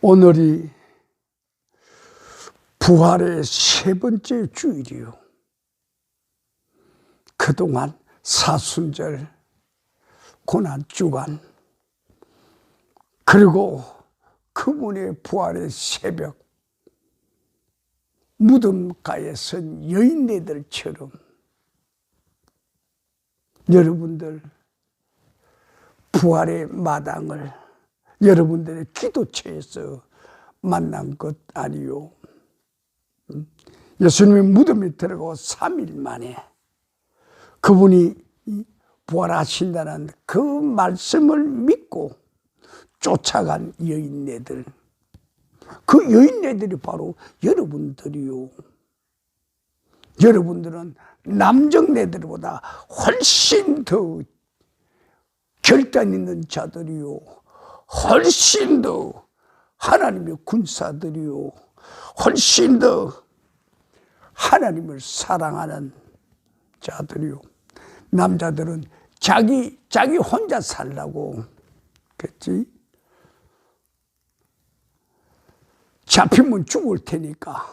오늘이 부활의 세 번째 주일이요. 그동안 사순절, 고난주간, 그리고 그분의 부활의 새벽, 무덤가에 선 여인네들처럼 여러분들 부활의 마당을 여러분들의 기도처에서 만난 것 아니요. 예수님이 무덤에 들어가고 3일 만에 그분이 부활하신다는 그 말씀을 믿고 쫓아간 여인네들, 그 여인네들이 바로 여러분들이요. 여러분들은 남정네들보다 훨씬 더 결단 있는 자들이요, 훨씬 더 하나님의 군사들이요, 훨씬 더 하나님을 사랑하는 자들이요. 남자들은 자기 혼자 살라고 그랬지. 잡히면 죽을 테니까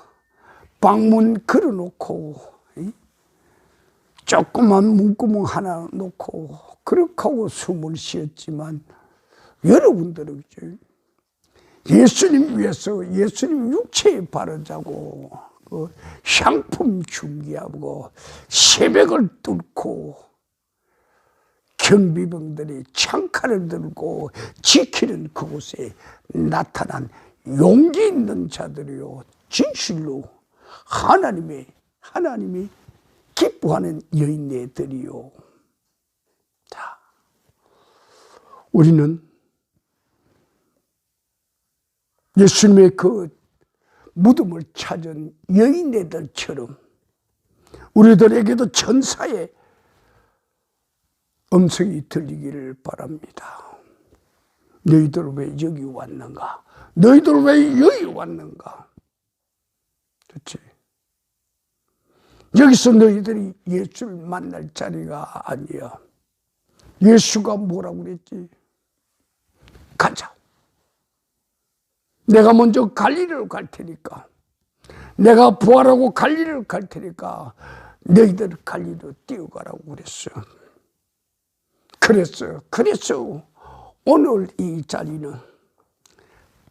방문 걸어놓고 조그만 문구멍 하나 놓고 그렇게 하고 숨을 쉬었지만, 여러분들은 예수님 위해서 예수님 육체에 바르자고 그 향품 준비하고 새벽을 뚫고 경비병들이 창칼을 들고 지키는 그곳에 나타난 용기 있는 자들이요, 진실로 하나님이 기뻐하는 여인네들이요. 자, 우리는 예수님의 그 무덤을 찾은 여인네들처럼 우리들에게도 천사의 음성이 들리기를 바랍니다. 너희들 왜 여기 왔는가? 너희들 왜 여기 왔는가? 그렇지? 여기서 너희들이 예수를 만날 자리가 아니야. 예수가 뭐라고 그랬지? 가자. 내가 먼저 갈릴리로 갈 테니까, 내가 부활하고 갈릴리로 갈 테니까 너희들 갈릴리로 뛰어가라고 그랬어. 그래서 오늘 이 자리는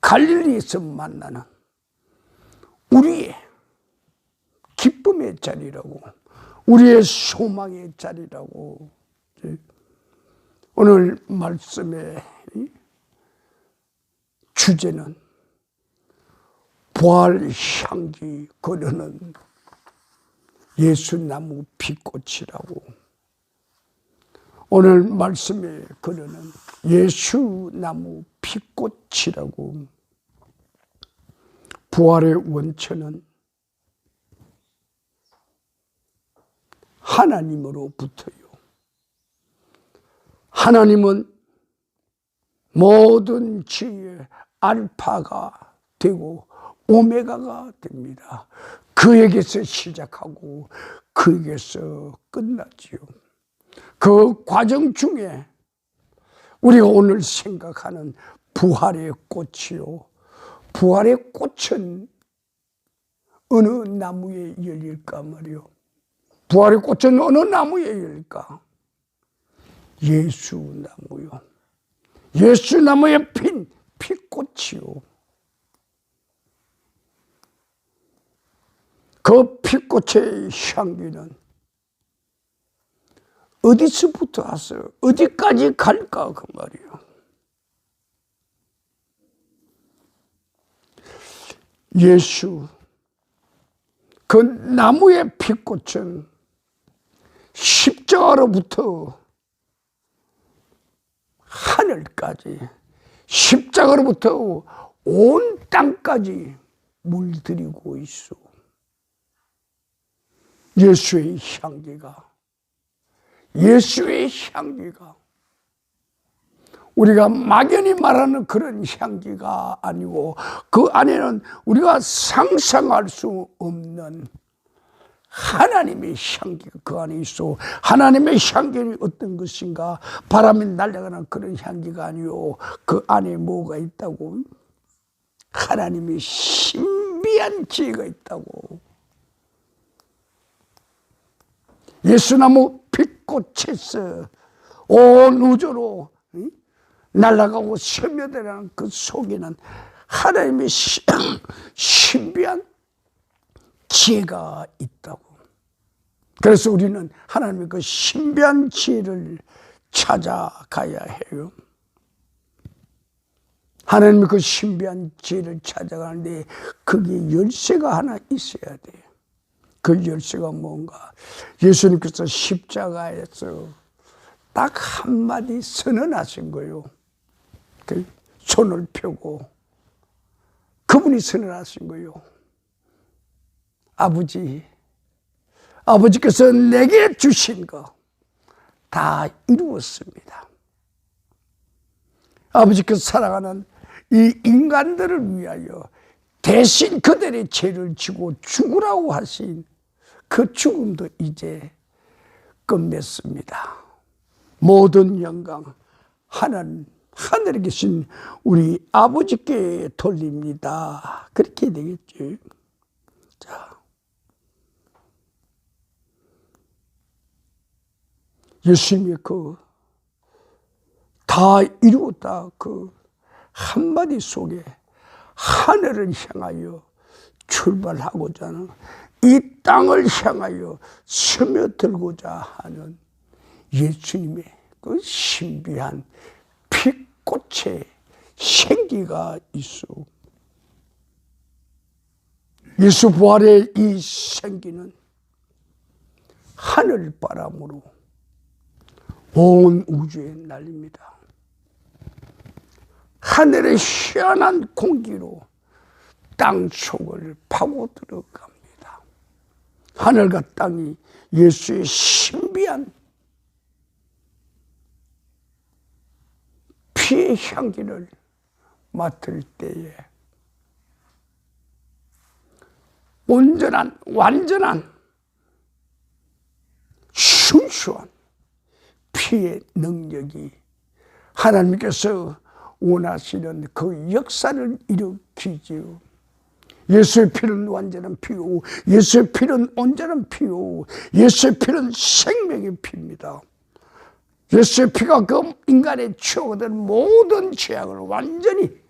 갈릴리에서 만나는 우리의 기쁨의 자리라고, 우리의 소망의 자리라고. 오늘 말씀의 주제는 부활 향기 거르는 예수나무 빛꽃이라고. 오늘 말씀에 거르는 예수나무 빛꽃이라고. 부활의 원천은 하나님으로부터요. 하나님은 모든 지혜의 알파가 되고 오메가가 됩니다. 그에게서 시작하고 그에게서 끝나지요. 그 과정 중에 우리가 오늘 생각하는 부활의 꽃이요, 부활의 꽃은 어느 나무에 열릴까 말이요. 부활의 꽃은 어느 나무에 열릴까? 예수나무요. 예수나무에 핀 빛꽃이요. 그 빛꽃의 향기는 어디서부터 왔어요? 어디까지 갈까 그 말이에요. 예수, 그 나무의 빛꽃은 십자가로부터 하늘까지, 십자가로부터 온 땅까지 물들이고 있어. 예수의 향기가 우리가 막연히 말하는 그런 향기가 아니고, 그 안에는 우리가 상상할 수 없는 하나님의 향기가 그 안에 있어. 하나님의 향기는 어떤 것인가? 바람에 날아가는 그런 향기가 아니요. 그 안에 뭐가 있다고? 하나님의 신비한 지혜가 있다고. 예수나무 빛꽃에서 온 우주로 날아가고 스며들어가는 그 속에는 하나님의 신비한 지혜가 있다고. 그래서 우리는 하나님의 그 신비한 지혜를 찾아가야 해요. 하나님의 그 신비한 지혜를 찾아가는데 거기에 열쇠가 하나 있어야 돼요. 그 열쇠가 뭔가? 예수님께서 십자가에서 딱 한마디 선언하신 거예요. 그 손을 펴고 그분이 선언하신 거예요. 아버지께서 내게 주신 거 다 이루었습니다. 아버지께서 사랑하는 이 인간들을 위하여 대신 그들의 죄를 지고 죽으라고 하신 그 죽음도 이제 끝냈습니다. 모든 영광 하늘에 계신 우리 아버지께 돌립니다. 그렇게 되겠죠. 자, 예수님의 그 다 이루었다 그 한마디 속에 하늘을 향하여 출발하고자 하는, 이 땅을 향하여 스며들고자 하는 예수님의 그 신비한 빛꽃의 생기가 있어. 예수 부활의 이 생기는 하늘바람으로 온 우주에 날립니다. 하늘의 희한한 공기로 땅 속을 파고 들어갑니다. 하늘과 땅이 예수의 신비한 피의 향기를 맡을 때에 완전한 순수한 피의 능력이 하나님께서 원하시는 그 역사를 일으키지요. 예수의 피는 완전한 피요, 예수의 피는 온전한 피요, 예수의 피는 생명의 피입니다. 예수의 피가 그 인간의 추억된 모든 죄악을 완전히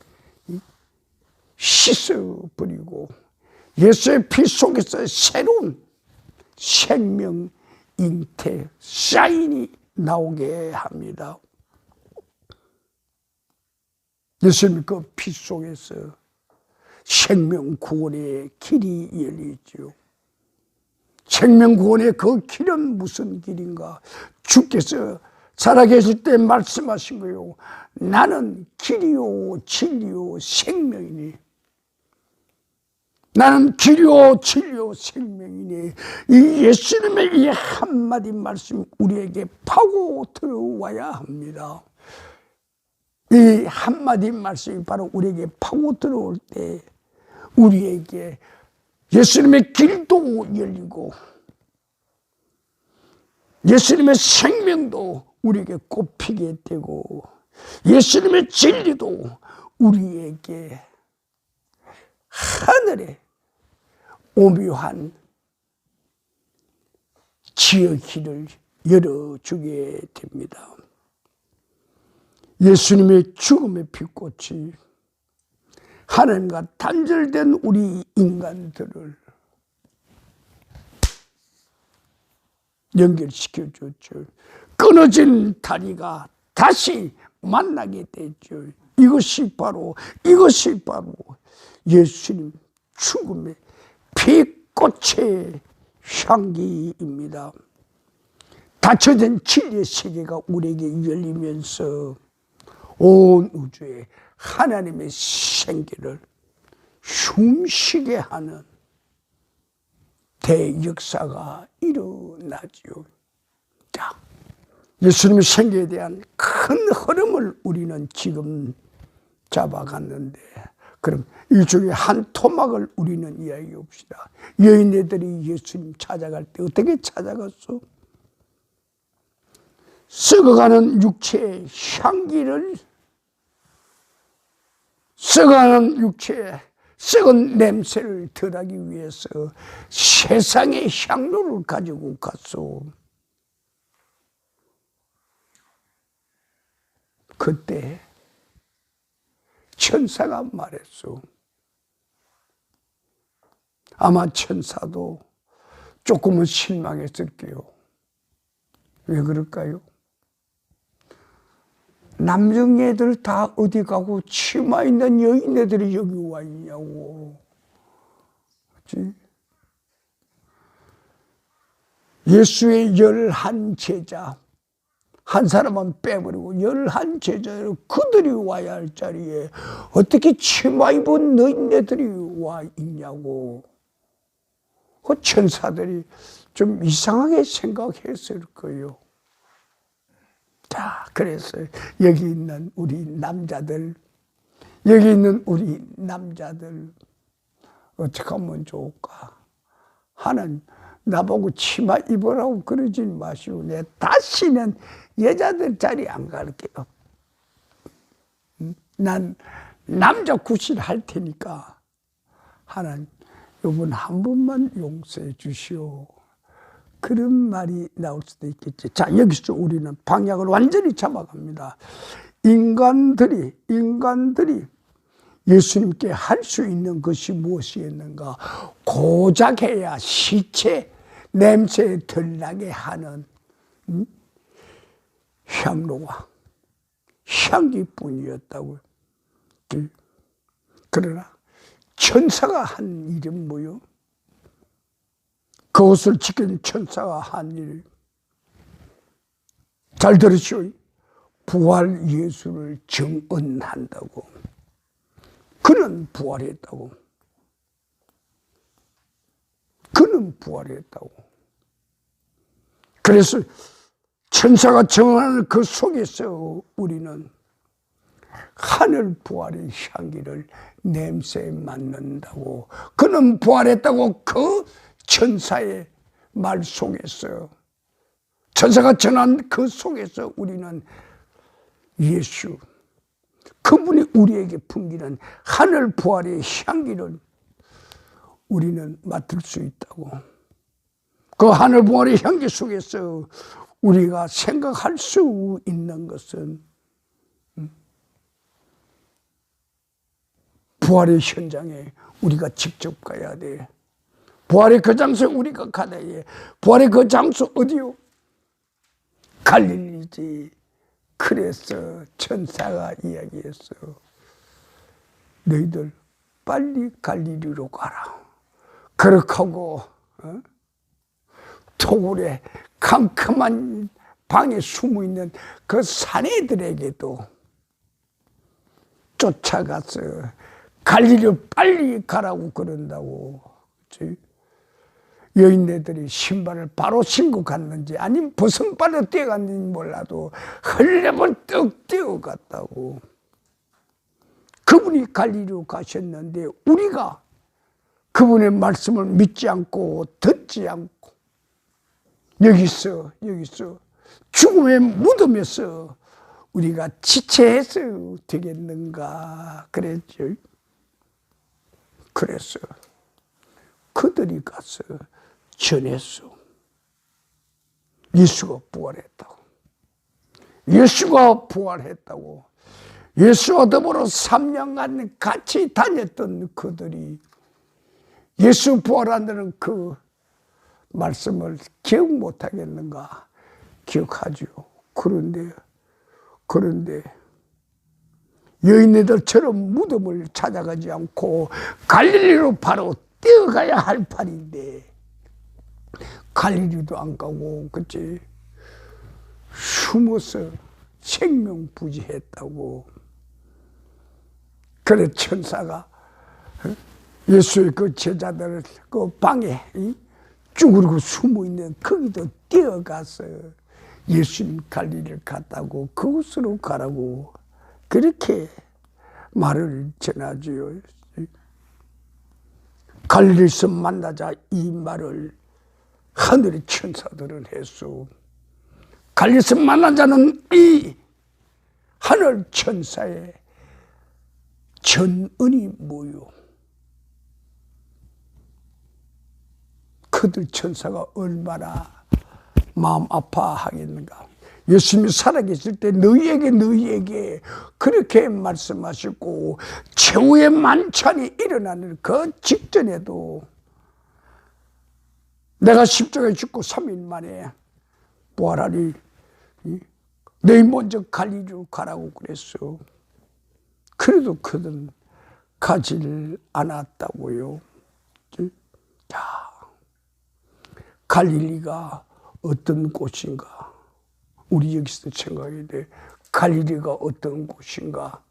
씻어버리고 예수의 피 속에서 새로운 생명 잉태 사인이 나오게 합니다. 예수님 그 피 속에서 생명 구원의 길이 열리죠. 생명 구원의 그 길은 무슨 길인가? 주께서 살아계실 때 말씀하신 거요. 나는 길이요 진리요 생명이니. 나는 길이요 진리요 생명이니. 이 예수님의 이 한마디 말씀 우리에게 파고 들어와야 합니다. 이 한마디 말씀이 바로 우리에게 파고 들어올 때 우리에게 예수님의 길도 열리고 예수님의 생명도 우리에게 꼽히게 되고 예수님의 진리도 우리에게 하늘의 오묘한 지혜 길을 열어주게 됩니다. 예수님의 죽음의 빛꽃이 하나님과 단절된 우리 인간들을 연결시켜줬죠. 끊어진 다리가 다시 만나게 됐죠. 이것이 바로 예수님 죽음의 빛꽃의 향기입니다. 닫혀진 진리의 세계가 우리에게 열리면서 온 우주에 하나님의 생기를 숨쉬게 하는 대역사가 일어나지요. 자, 예수님의 생기에 대한 큰 흐름을 우리는 지금 잡아갔는데, 그럼 이 중에 한 토막을 우리는 이야기해 봅시다. 여인네들이 예수님 찾아갈 때 어떻게 찾아갔어? 썩어가는 육체의 향기를 썩어가는 육체에 썩은 냄새를 덜하기 위해서 세상의 향로를 가지고 갔소. 그때 천사가 말했소. 아마 천사도 조금은 실망했을게요. 왜 그럴까요? 남정애들 다 어디 가고 치마 있는 여인애들이 여기 와 있냐고. 그렇지? 예수의 11 제자, 한 사람은 빼버리고 11 제자로 그들이 와야 할 자리에 어떻게 치마 입은 여인애들이 와 있냐고. 그 천사들이 좀 이상하게 생각했을 거예요. 자, 그래서 여기 있는 우리 남자들, 어떻게 하면 좋을까? 하는 나보고 치마 입으라고 그러지 마시고 내 다시는 여자들 자리 안 갈게요. 난 남자 구실할 테니까 하는 이번 한 번만 용서해 주시오. 그런 말이 나올 수도 있겠지. 자, 여기서 우리는 방향을 완전히 잡아갑니다. 인간들이 예수님께 할 수 있는 것이 무엇이었는가? 고작 해야 시체 냄새 덜 나게 하는 향로와 향기뿐이었다고요. 그러나 천사가 한 일은 뭐요? 그것을 지킨 천사가 한 일. 잘 들으시오. 부활 예수를 정언한다고. 그는 부활했다고. 그래서 천사가 정언하는 그 속에서 우리는 하늘 부활의 향기를 냄새에 맡는다고. 그는 부활했다고 그 천사의 말 속에서, 천사가 전한 그 속에서 우리는 예수, 그분이 우리에게 풍기는 하늘 부활의 향기를 우리는 맡을 수 있다고. 그 하늘 부활의 향기 속에서 우리가 생각할 수 있는 것은 부활의 현장에 우리가 직접 가야 돼. 부활의 그 장소에 우리가 가야 해. 부활의 그 장소 어디요? 갈릴리지. 그래서 천사가 이야기했어. 너희들 빨리 갈릴리로 가라. 그렇게 하고 토굴에 캄캄한 방에 숨어있는 그 사내들에게도 쫓아가서 갈릴리로 빨리 가라고 그런다고. 그치? 여인네들이 신발을 바로 신고 갔는지 아니면 벗은발로 뛰어갔는지 몰라도 흘려벌떡 뛰어갔다고. 그분이 갈릴리로 가셨는데 우리가 그분의 말씀을 믿지 않고 듣지 않고 여기서 죽음의 무덤에서 우리가 지체해서 되겠는가 그랬죠. 그래서 그들이 가서 전했어. 예수가 부활했다고. 예수와 더불어 3년간 같이 다녔던 그들이 예수 부활한다는 그 말씀을 기억 못하겠는가? 기억하죠. 그런데 여인들처럼 무덤을 찾아가지 않고 갈릴리로 바로 뛰어가야 할 판인데 갈릴리도 안 가고 그치? 숨어서 생명부지했다고. 그래 천사가 예수의 그 제자들 그 방에 쭈그리고 숨어있는 거기도 뛰어가서 예수님 갈릴리를 갔다고 그곳으로 가라고 그렇게 말을 전하지요. 갈릴리에서 만나자 이 말을 하늘의 천사들은 했소. 갈릴리에서 만난 자는 이 하늘 천사의 전은이 뭐요? 그들 천사가 얼마나 마음 아파하겠는가. 예수님이 살아계실 때 너희에게 그렇게 말씀하시고 최후의 만찬이 일어나는 그 직전에도 내가 십자가에 죽고 3일 만에 부활하리, 너희 먼저 갈릴리로 가라고 그랬어. 그래도 그들은 가지를 않았다고요. 자, 갈릴리가 어떤 곳인가? 우리 여기서 생각해야 돼. 갈릴리가 어떤 곳인가?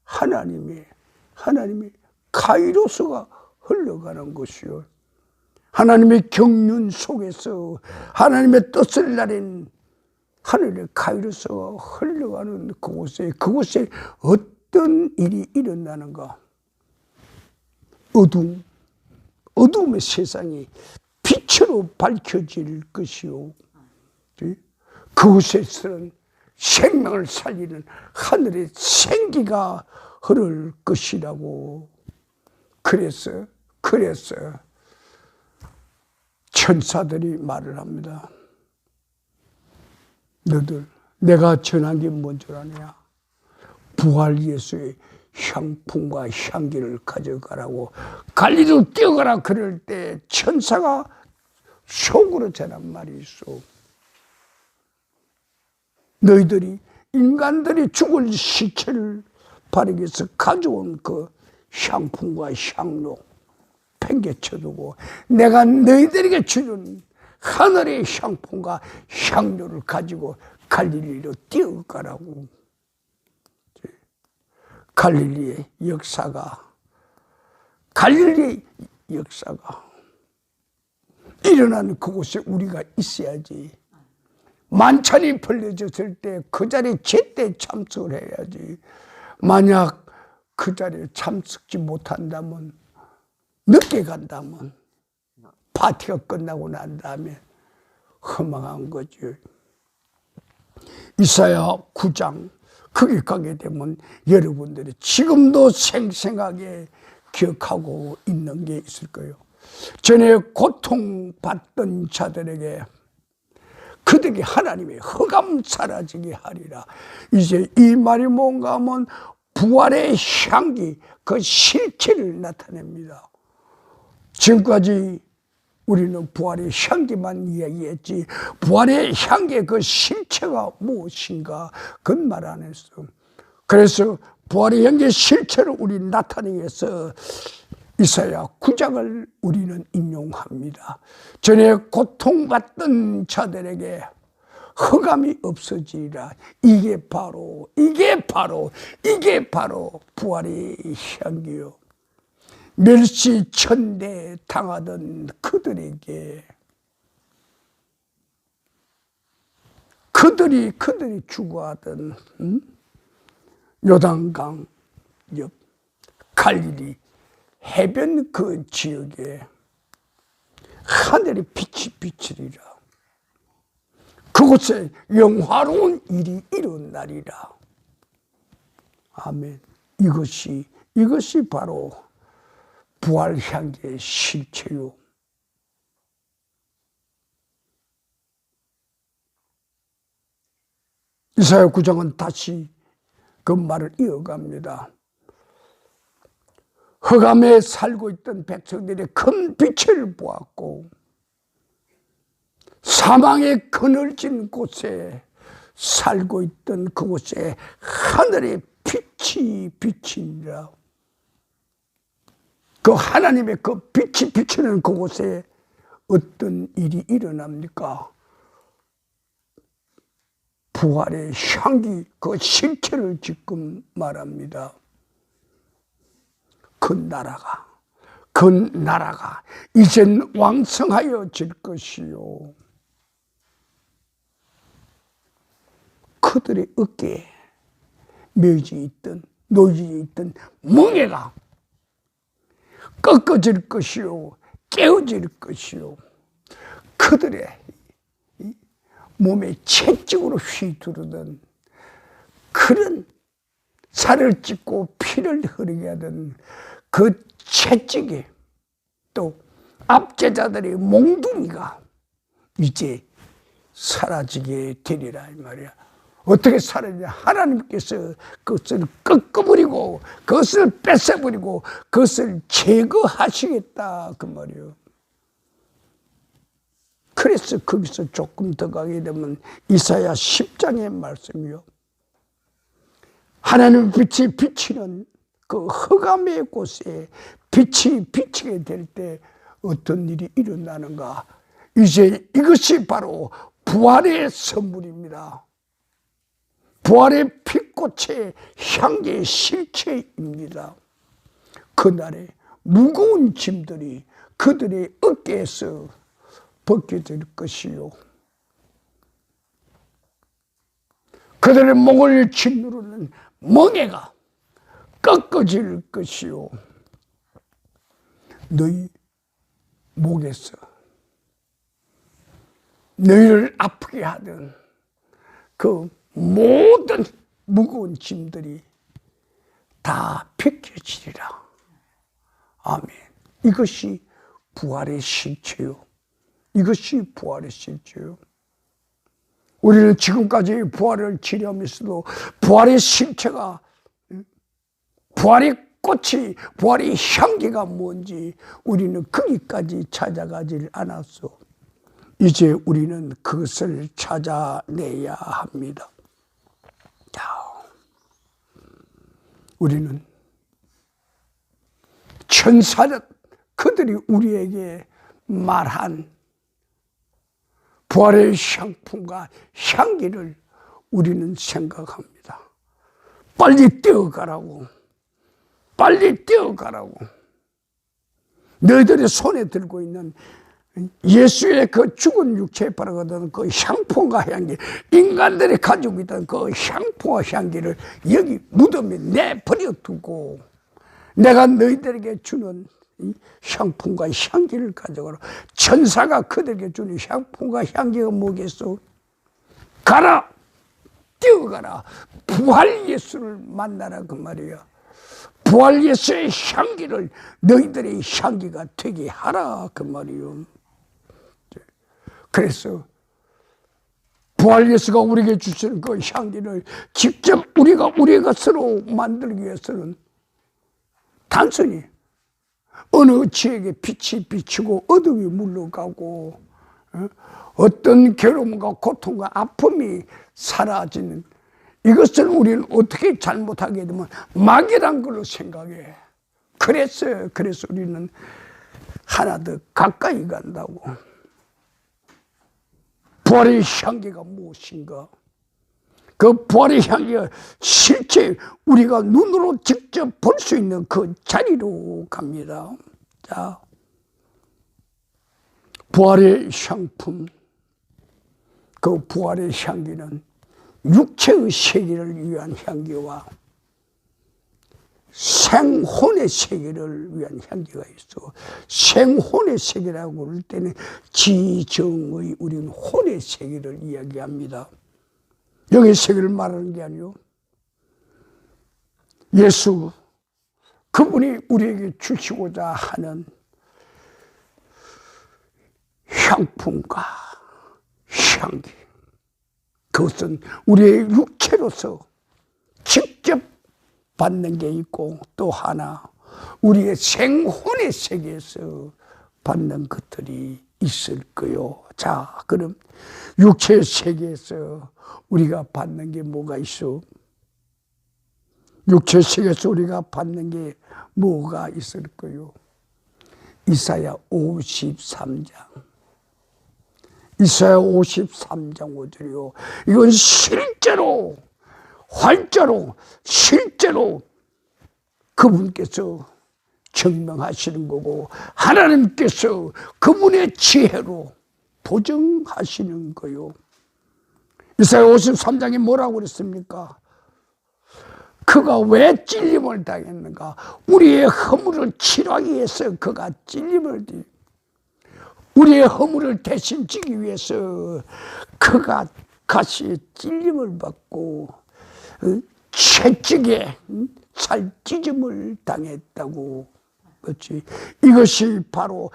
하나님의 카이로스가 흘러가는 곳이요. 하나님의 경륜 속에서 하나님의 뜻을 나린 하늘의 카이로스가 흘러가는 그곳에 어떤 일이 일어나는가? 어둠의 세상이 빛으로 밝혀질 것이요. 그곳에서는 생명을 살리는 하늘의 생기가 흐를 것이라고. 그래서 천사들이 말을 합니다. 너들 내가 전한 게 뭔 줄 아냐? 부활 예수의 향품과 향기를 가져가라고. 갈릴리로 뛰어가라 그럴 때 천사가 속으로 전한 말이 있어. 너희들이 인간들이 죽을 시체를 바르기 위해서 가져온 그 향품과 향료 팽개쳐두고 내가 너희들에게 주는 하늘의 향품과 향료를 가지고 갈릴리로 뛰어가라고. 갈릴리의 역사가 일어나는 그곳에 우리가 있어야지. 만찬이 벌려졌을 때 그 자리에 제때 참석을 해야지. 만약 그 자리에 참석지 못한다면, 늦게 간다면, 파티가 끝나고 난 다음에 허망한 거죠. 이사야 9장 거기 가게 되면 여러분들이 지금도 생생하게 기억하고 있는 게 있을 거예요. 전에 고통받던 자들에게 그들에게 하나님의 흑암 사라지게 하리라. 이제 이 말이 뭔가 하면 부활의 향기, 그 실체를 나타냅니다. 지금까지 우리는 부활의 향기만 이야기했지 부활의 향기의 그 실체가 무엇인가 그건 말 안 했어. 그래서 부활의 향기의 실체를 우리 나타내기 위해서 이사야 9장을 우리는 인용합니다. 전에 고통받던 자들에게 흑암이 없어지리라. 이게 바로 부활의 향기요. 멸시천대 당하던 그들에게 그들이 추구하던 요단강 옆 갈릴리 해변 그 지역에 하늘의 빛이 비치리라. 그곳에 영화로운 일이 일어나리라. 아멘. 이것이 바로 부활 향기의 실체요. 이사야 9장은 다시 그 말을 이어갑니다. 흑암에 살고 있던 백성들이 큰 빛을 보았고 사망의 그늘진 곳에 살고 있던 그곳에 하늘의 빛이 비치니라. 그 하나님의 그 빛이 비치는 그곳에 어떤 일이 일어납니까? 부활의 향기, 그 실체를 지금 말합니다. 그 나라가 이젠 왕성하여질 것이요. 그들의 어깨에 놓여져 있던 멍에가 꺾어질 것이요, 깨어질 것이요. 그들의 몸에 채찍으로 휘두르던 그런 살을 찢고 피를 흐르게 하던 그 채찍이, 또 압제자들의 몽둥이가 이제 사라지게 되리라 이 말이야. 어떻게 사라지냐? 하나님께서 그것을 꺾어버리고 그것을 뺏어버리고 그것을 제거하시겠다 그 말이에요. 그래서 거기서 조금 더 가게 되면 이사야 10장의 말씀이요. 하나님의 빛이 비치는 그 흑암의 곳에 빛이 비치게 될 때 어떤 일이 일어나는가? 이제 이것이 바로 부활의 선물입니다. 부활의 빛꽃의 향기의 실체입니다. 그날에 무거운 짐들이 그들의 어깨에서 벗겨질 것이요, 그들의 목을 짓누르는 멍에가 꺾어질 것이요, 너희 목에서 너희를 아프게 하던 그 모든 무거운 짐들이 다 벗겨지리라. 아멘. 이것이 부활의 실체요. 이것이 부활의 실체요. 우리는 지금까지 부활을 지내면서도 부활의 실체가, 부활의 꽃이, 부활의 향기가 뭔지 우리는 거기까지 찾아가질 않았어. 이제 우리는 그것을 찾아내야 합니다. 자, 우리는 천사는 그들이 우리에게 말한 부활의 향품과 향기를 우리는 생각합니다. 빨리 뛰어가라고, 빨리 뛰어가라고. 너희들의 손에 들고 있는 예수의 그 죽은 육체에 바르거든 그 향품과 향기, 인간들이 가지고 있던 그 향품과 향기를 여기 무덤에 내버려 두고 내가 너희들에게 주는 향품과 향기를 가져가라. 천사가 그들에게 주는 향품과 향기가 뭐겠어? 가라, 뛰어가라, 부활 예수를 만나라 그 말이야. 부활 예수의 향기를 너희들의 향기가 되게 하라 그 말이요. 그래서 부활 예수가 우리에게 주시는 그 향기를 직접 우리가 우리의 것으로 만들기 위해서는 단순히 어느 지에게 빛이 비치고 어둠이 물러가고 어떤 괴로움과 고통과 아픔이 사라지는, 이것을 우리는 어떻게 잘못하게 되면 막이란 걸로 생각해. 그래서 우리는 하나 더 가까이 간다고. 부활의 향기가 무엇인가? 그 부활의 향기가 실제 우리가 눈으로 직접 볼 수 있는 그 자리로 갑니다. 자, 부활의 향품, 그 부활의 향기는 육체의 세계를 위한 향기와 생혼의 세계를 위한 향기가 있어. 생혼의 세계라고 할 때는 지정의 우리는 혼의 세계를 이야기합니다. 여기 세계를 말하는 게 아니요, 예수 그분이 우리에게 주시고자 하는 향품과 향기, 그것은 우리의 육체로서 직접 받는 게 있고, 또 하나 우리의 생혼의 세계에서 받는 것들이 있을 거요. 자, 그럼 육체의 세계에서 우리가 받는 게 뭐가 있어? 육체의 세계에서 우리가 받는 게 뭐가 있을 거요? 이사야 53장. 이사야 53장 5절이요. 이건 실제로, 활자로, 실제로 그분께서 증명하시는 거고, 하나님께서 그분의 지혜로 보증하시는 거요. 이사야 53장에 뭐라고 그랬습니까? 그가 왜 찔림을 당했는가? 우리의 허물을 치료하기 위해서 그가 찔림을, 우리의 허물을 대신 지기 위해서 그가 같이 찔림을 받고 채찍에 살찌짐을 당했다고. 그렇지. 이것이 바로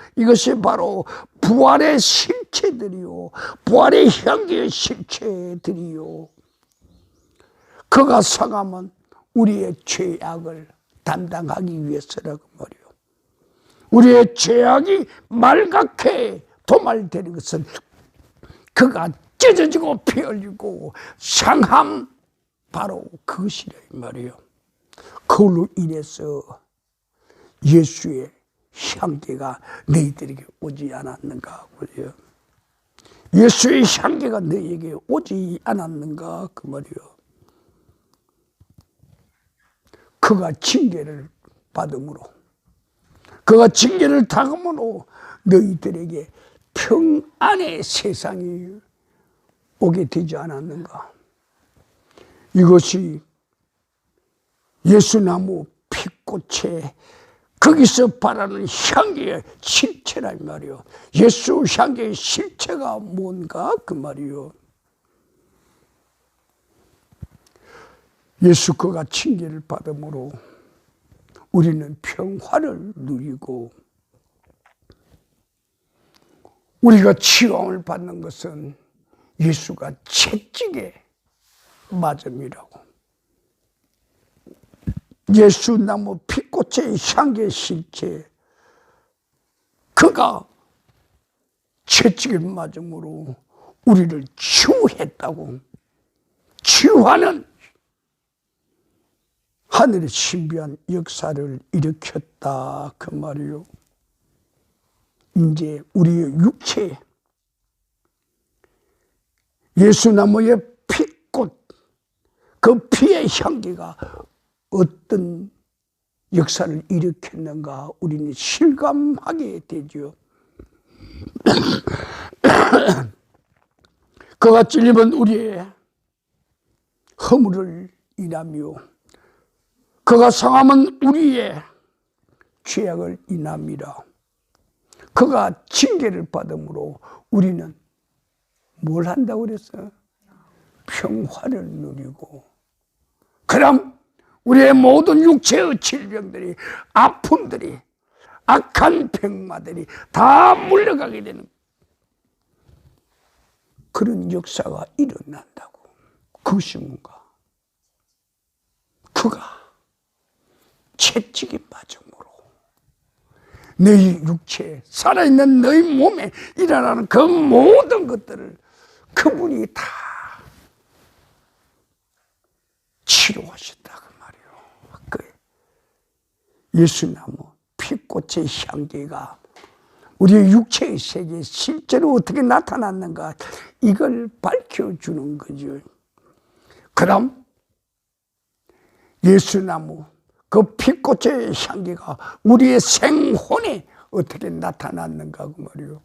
부활의 실체들이요, 부활의 향기의 실체들이요. 그가 상함은 우리의 죄악을 담당하기 위해서라고 말이요. 우리의 죄악이 말갛게 도말되는 것은 그가 찢어지고 피 흘리고 상함, 바로 그것이라 이 말이요. 그걸로 인해서 예수의 향기가 너희들에게 오지 않았는가 그래요. 예수의 향기가 너희에게 오지 않았는가 그 말이요. 그가 징계를 받음으로, 그가 징계를 당함으로 너희들에게 평안의 세상이 오게 되지 않았는가. 이것이 예수나무 피꽃에 거기서 바라는 향기의 실체란 말이요. 예수 향기의 실체가 뭔가 그 말이요. 예수 그가 징계를 받음으로 우리는 평화를 누리고, 우리가 치유함을 받는 것은 예수가 채찍에 맞음이라고. 예수 나무 피꽃의 향기의 실체, 그가 채찍에 맞음으로 우리를 치유했다고. 치유하는 하늘의 신비한 역사를 일으켰다 그 말이요. 이제 우리의 육체, 예수나무의 피꽃, 그 피의 향기가 어떤 역사를 일으켰는가 우리는 실감하게 되죠. 그가 찔림은 우리의 허물을 인하며, 그가 상함은 우리의 죄악을 인함이라. 그가 징계를 받음으로 우리는 뭘 한다고 그랬어요? 평화를 누리고, 그럼 우리의 모든 육체의 질병들이, 아픔들이, 악한 병마들이 다 물러가게 되는 그런 역사가 일어난다고. 그것이 뭔가? 그가 채찍에 맞음으로 너희 육체에, 살아있는 너희 몸에 일어나는 그 모든 것들을 그분이 다 치료하셨다 그 말이에요. 그 예수나무 피꽃의 향기가 우리의 육체의 세계에 실제로 어떻게 나타났는가, 이걸 밝혀주는 거죠. 그럼 예수나무 그 피꽃의 향기가 우리의 생혼에 어떻게 나타났는가 그 말이에요.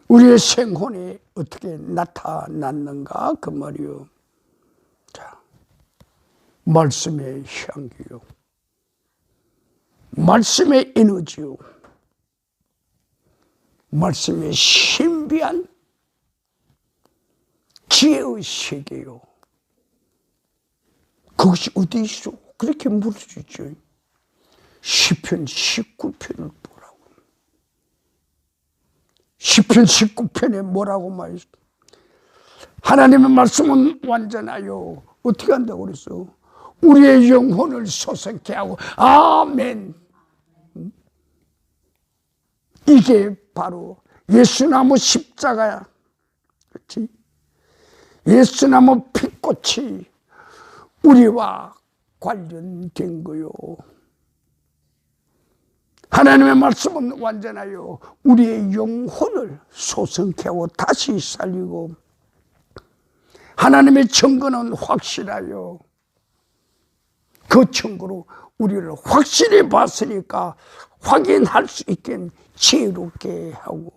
우리의 생혼에 어떻게 나타났는가 그 말이에요. 자, 말씀의 향기요, 말씀의 에너지요, 말씀의 신비한 지혜의 세계요. 그것이 어디 있어? 그렇게 물을 수 있죠. 시편 19편을 보라고. 시편 19편에 뭐라고 말했어? 하나님의 말씀은 완전하여 어떻게 한다고 그랬어? 우리의 영혼을 소생케 하고. 아멘. 이게 바로 예수나무 십자가야. 그렇지? 예수나무 피꽃이 우리와 관련된 거요. 하나님의 말씀은 완전하여 우리의 영혼을 소생케 하고 다시 살리고, 하나님의 증거는 확실하여 그 증거로 우리를 확실히 봤으니까 확인할 수 있게 지혜롭게 하고,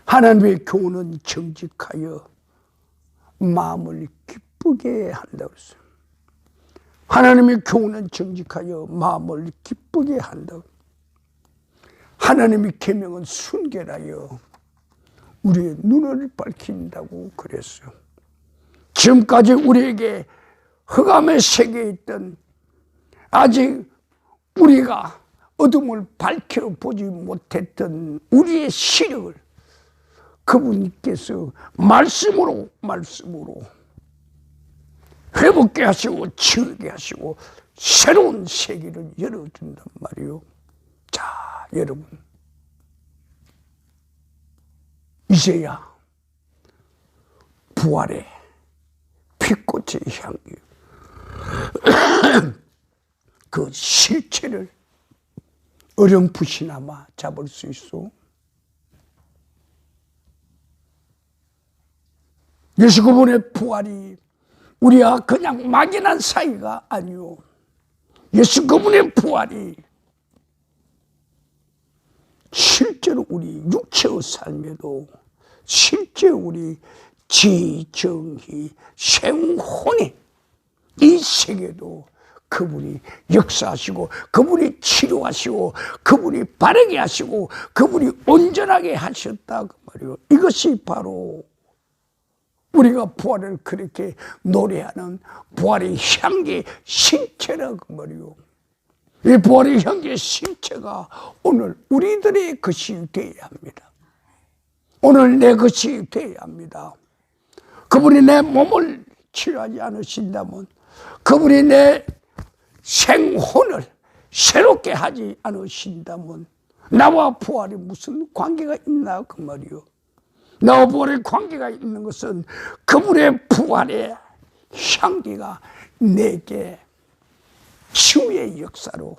하나님의 교훈은 정직하여 마음을 기쁘게 한다고 했어요. 하나님의 교훈은 정직하여 마음을 기쁘게 한다. 하나님의 계명은 순결하여 우리의 눈을 밝힌다고 그랬어요. 지금까지 우리에게 흑암의 세계에 있던 아직 우리가 어둠을 밝혀보지 못했던 우리의 시력을 그분께서 말씀으로 회복케 하시고 치우게 하시고 새로운 세계를 열어준단 말이요. 자, 여러분, 이제야 부활의 빛꽃의 향기 그 실체를 어렴풋이나마 잡을 수 있어. 예수 그분의 부활이 우리와 그냥 막연한 사이가 아니오. 예수 그분의 부활이 실제로 우리 육체의 삶에도 실제 우리 지정희 생혼의 이 세계도 그분이 역사하시고 그분이 치료하시고 그분이 바르게 하시고 그분이 온전하게 하셨다 그 말이요. 이것이 바로 우리가 부활을 그렇게 노래하는 부활의 향기 실체라 그 말이요. 이 부활의 향기의 실체가 오늘 우리들의 것이 되어야 합니다. 오늘 내 것이 되어야 합니다. 그분이 내 몸을 치료하지 않으신다면, 그분이 내 생혼을 새롭게 하지 않으신다면 나와 부활이 무슨 관계가 있나 그 말이요. 나와 부활의 관계가 있는 것은 그분의 부활의 향기가 내게 치유의 역사로,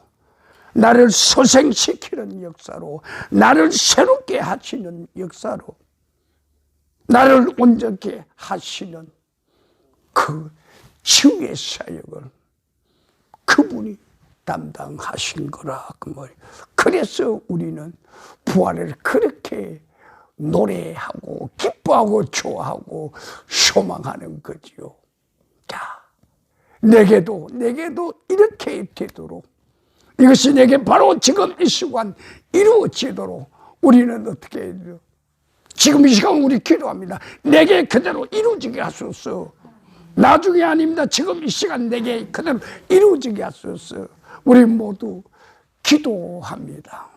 나를 소생시키는 역사로, 나를 새롭게 하시는 역사로, 나를 온전케 하시는 그 치유의 사역을 그분이 담당하신 거라 그 말이에요. 그래서 우리는 부활을 그렇게 노래하고 기뻐하고 좋아하고 소망하는 거지요. 자, 내게도 이렇게 되도록, 이것이 내게 바로 지금 이 순간 이루어지도록 우리는 어떻게 해야 돼요? 지금 이 시간 우리 기도합니다. 내게 그대로 이루어지게 하소서. 나중에 아닙니다. 지금 이 시간 내게 그대로 이루어지게 하소서. 우리 모두 기도합니다.